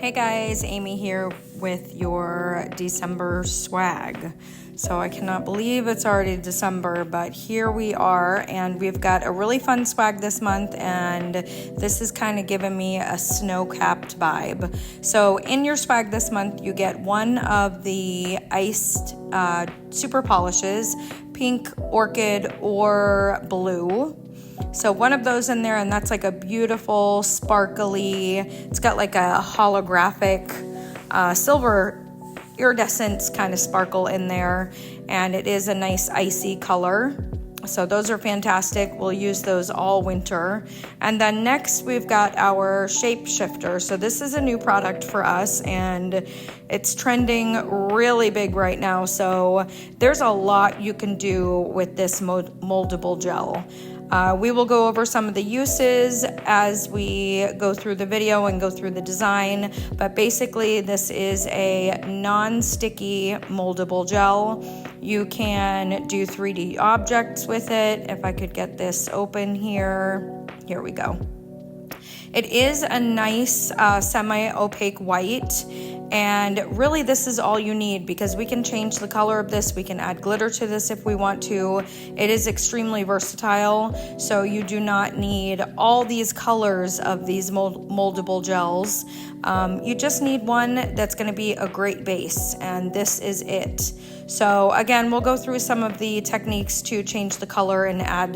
Hey guys, Amy here with your December swag. So I cannot believe it's already December, but here we are, and we've got a really fun swag this month, and this is kind of giving me a snow-capped vibe. So in your swag this month, you get one of the iced super polishes, pink, orchid, or blue. So one of those in there, and that's like a beautiful, sparkly, it's got like a holographic silver iridescent kind of sparkle in there, and it is a nice icy color. So those are fantastic. We'll use those all winter. And then next we've got our shape shifter. So this is a new product for us, and it's trending really big right now. So there's a lot you can do with this moldable gel. We will go over some of the uses as we go through the video and go through the design, but basically this is a non-sticky moldable gel. You can do 3D objects with it. If I could get this open here we go. It is a nice semi-opaque white, and really this is all you need because we can change the color of this. We can add glitter to this if we want to. It is extremely versatile, so you do not need all these colors of these moldable gels. You just need one that's going to be a great base, and this is it. So again, we'll go through some of the techniques to change the color and add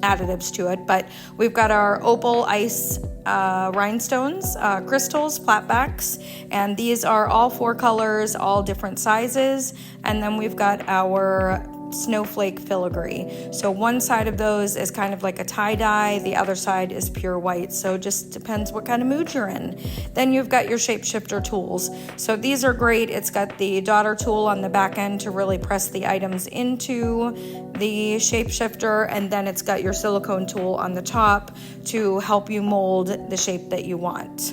additives to it, but we've got our opal ice rhinestones, crystals, flatbacks, and these are all 4 colors, all different sizes. And then we've got our snowflake filigree. So one side of those is kind of like a tie-dye, the other side is pure white, so it just depends what kind of mood you're in. Then you've got your shapeshifter tools. So these are great. It's got the daughter tool on the back end to really press the items into the shapeshifter, and then it's got your silicone tool on the top to help you mold the shape that you want.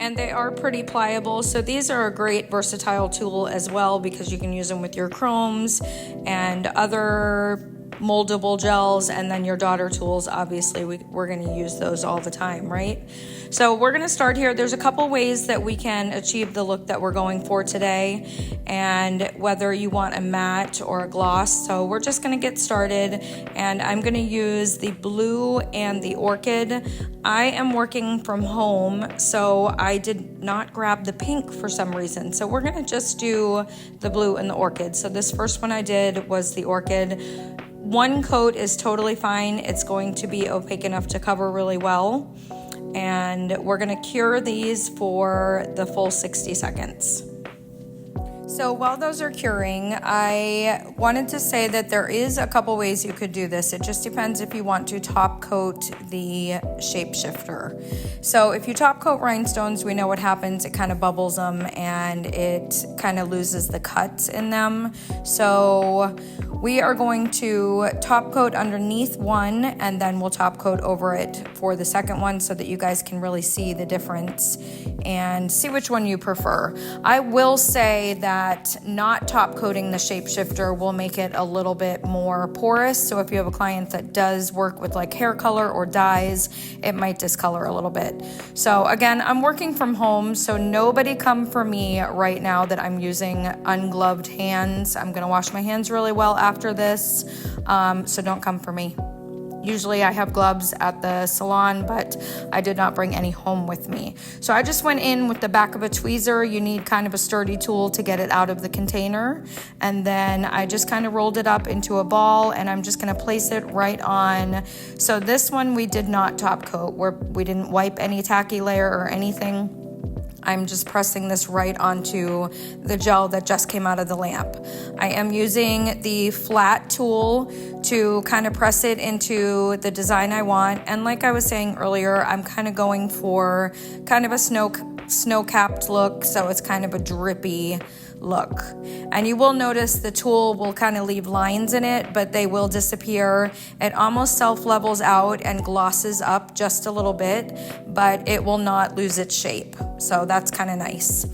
And they are pretty pliable, so these are a great versatile tool as well because you can use them with your chromes and other moldable gels, and then your daughter tools, obviously we're going to use those all the time, right? So we're going to start here. There's a couple ways that we can achieve the look that we're going for today, and whether you want a matte or a gloss. So we're just going to get started, and I'm going to use the blue and the orchid. I am working from home, so I did not grab the pink for some reason. So we're going to just do the blue and the orchid. So this first one I did was the orchid. One coat is totally fine. It's going to be opaque enough to cover really well. And we're gonna cure these for the full 60 seconds. So while those are curing, I wanted to say that there is a couple ways you could do this. It just depends if you want to top coat the shapeshifter. So if you top coat rhinestones, we know what happens. It kind of bubbles them and it kind of loses the cuts in them. So we are going to top coat underneath one, and then we'll top coat over it for the second one so that you guys can really see the difference and see which one you prefer. I will say that not top coating the shapeshifter will make it a little bit more porous. So if you have a client that does work with like hair color or dyes, it might discolor a little bit. So again, I'm working from home, so nobody come for me right now that I'm using ungloved hands. I'm gonna wash my hands really well after this, so don't come for me. Usually I have gloves at the salon, but I did not bring any home with me. So I just went in with the back of a tweezer. You need kind of a sturdy tool to get it out of the container. And then I just kind of rolled it up into a ball, and I'm just gonna place it right on. So this one we did not top coat. We didn't wipe any tacky layer or anything. I'm just pressing this right onto the gel that just came out of the lamp. I am using the flat tool to kind of press it into the design I want. And like I was saying earlier, I'm kind of going for kind of a snow-capped look, so it's kind of a drippy look. And you will notice the tool will kind of leave lines in it, but they will disappear. It almost self-levels out and glosses up just a little bit, but it will not lose its shape. So that's kind of nice.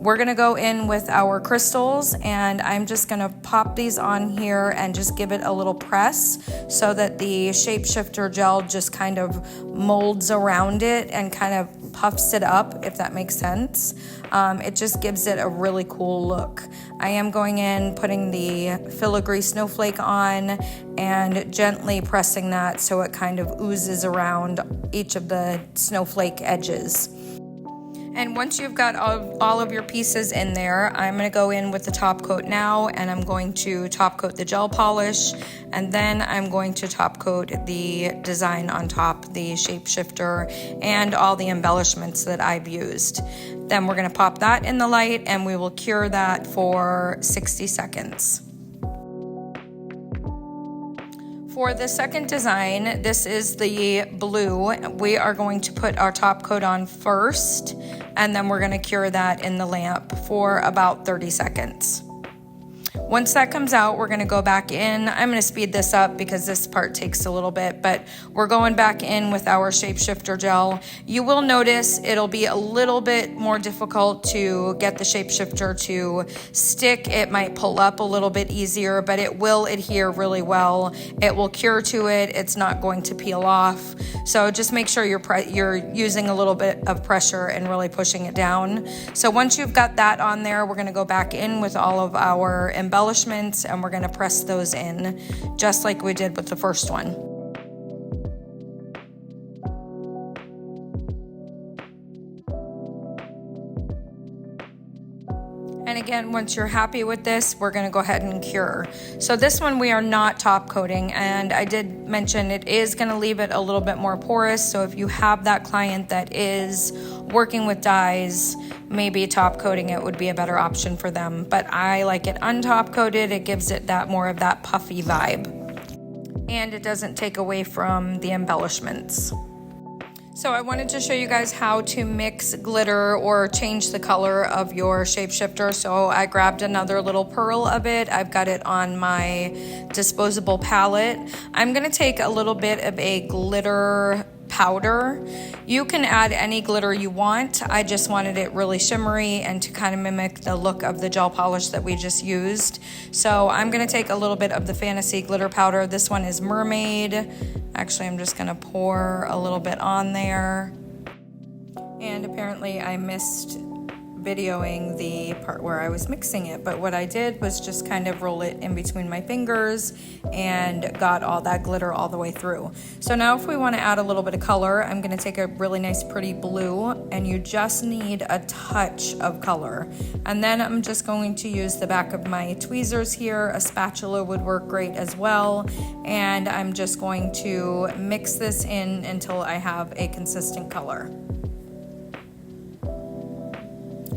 We're gonna go in with our crystals, and I'm just gonna pop these on here and just give it a little press so that the shapeshifter gel just kind of molds around it and kind of puffs it up, if that makes sense. It just gives it a really cool look. I am going in, putting the filigree snowflake on and gently pressing that so it kind of oozes around each of the snowflake edges. And once you've got all of your pieces in there, I'm going to go in with the top coat now, and I'm going to top coat the gel polish, and then I'm going to top coat the design on top, the shapeshifter, and all the embellishments that I've used. Then we're going to pop that in the light, and we will cure that for 60 seconds. For the second design, this is the blue. We are going to put our top coat on first, and then we're going to cure that in the lamp for about 30 seconds. Once that comes out, we're going to go back in. I'm going to speed this up because this part takes a little bit, but we're going back in with our shapeshifter gel. You will notice it'll be a little bit more difficult to get the shapeshifter to stick. It might pull up a little bit easier, but it will adhere really well. It will cure to it. It's not going to peel off. So just make sure you're using a little bit of pressure and really pushing it down. So once you've got that on there, we're going to go back in with all of our embellishments, and we're going to press those in just like we did with the first one. And again, once you're happy with this, we're going to go ahead and cure. So this one we are not top coating, and I did mention it is going to leave it a little bit more porous. So if you have that client that is working with dyes, maybe top coating it would be a better option for them. But I like it untop coated. It gives it that more of that puffy vibe, and it doesn't take away from the embellishments. So I wanted to show you guys how to mix glitter or change the color of your shapeshifter. So I grabbed another little pearl of it. I've got it on my disposable palette. I'm gonna take a little bit of a glitter powder. You can add any glitter you want. I just wanted it really shimmery and to kind of mimic the look of the gel polish that we just used. So I'm gonna take a little bit of the Fantasy glitter powder. This one is Mermaid. Actually, I'm just gonna pour a little bit on there. And apparently I missed videoing the part where I was mixing it, but what I did was just kind of roll it in between my fingers and got all that glitter all the way through. So now if we want to add a little bit of color, I'm going to take a really nice pretty blue, and you just need a touch of color. And then I'm just going to use the back of my tweezers here. A spatula would work great as well, and I'm just going to mix this in until I have a consistent color.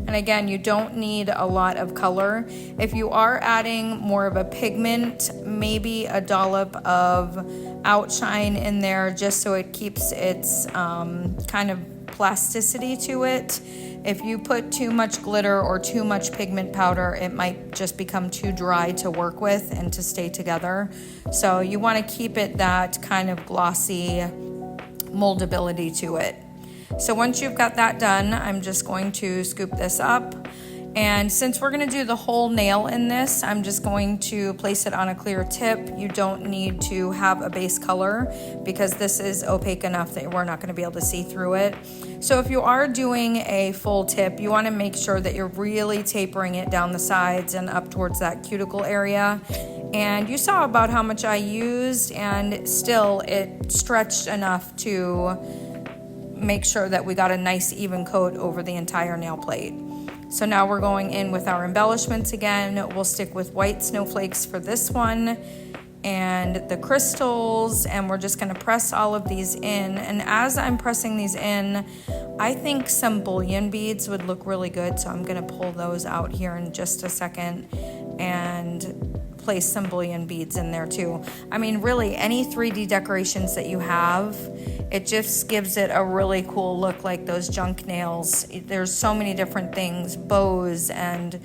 And again, you don't need a lot of color. If you are adding more of a pigment, maybe a dollop of outshine in there just so it keeps its kind of plasticity to it. If you put too much glitter or too much pigment powder, it might just become too dry to work with and to stay together. So you want to keep it that kind of glossy moldability to it. So once you've got that done, I'm just going to scoop this up. And since we're going to do the whole nail in this, I'm just going to place it on a clear tip. You don't need to have a base color because this is opaque enough that we're not going to be able to see through it. So if you are doing a full tip, you want to make sure that you're really tapering it down the sides and up towards that cuticle area. And you saw about how much I used, and still it stretched enough to make sure that we got a nice even coat over the entire nail plate. So now we're going in with our embellishments again. We'll stick with white snowflakes for this one and the crystals, and we're just going to press all of these in. And as I'm pressing these in, I think some bullion beads would look really good, so I'm going to pull those out here in just a second and place some bullion beads in there too. I mean, really, any 3D decorations that you have, it just gives it a really cool look, like those junk nails. There's so many different things, bows and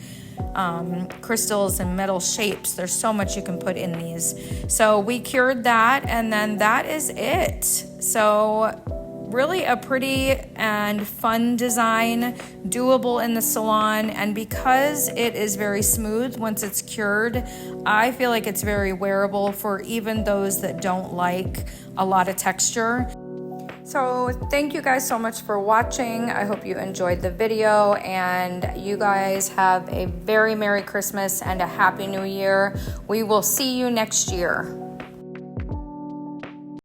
crystals and metal shapes. There's so much you can put in these. So we cured that, and then that is it. So really a pretty and fun design, doable in the salon, and because it is very smooth once it's cured, I feel like it's very wearable for even those that don't like a lot of texture. So thank you guys so much for watching. I hope you enjoyed the video, and you guys have a very Merry Christmas and a Happy New Year. We will see you next year.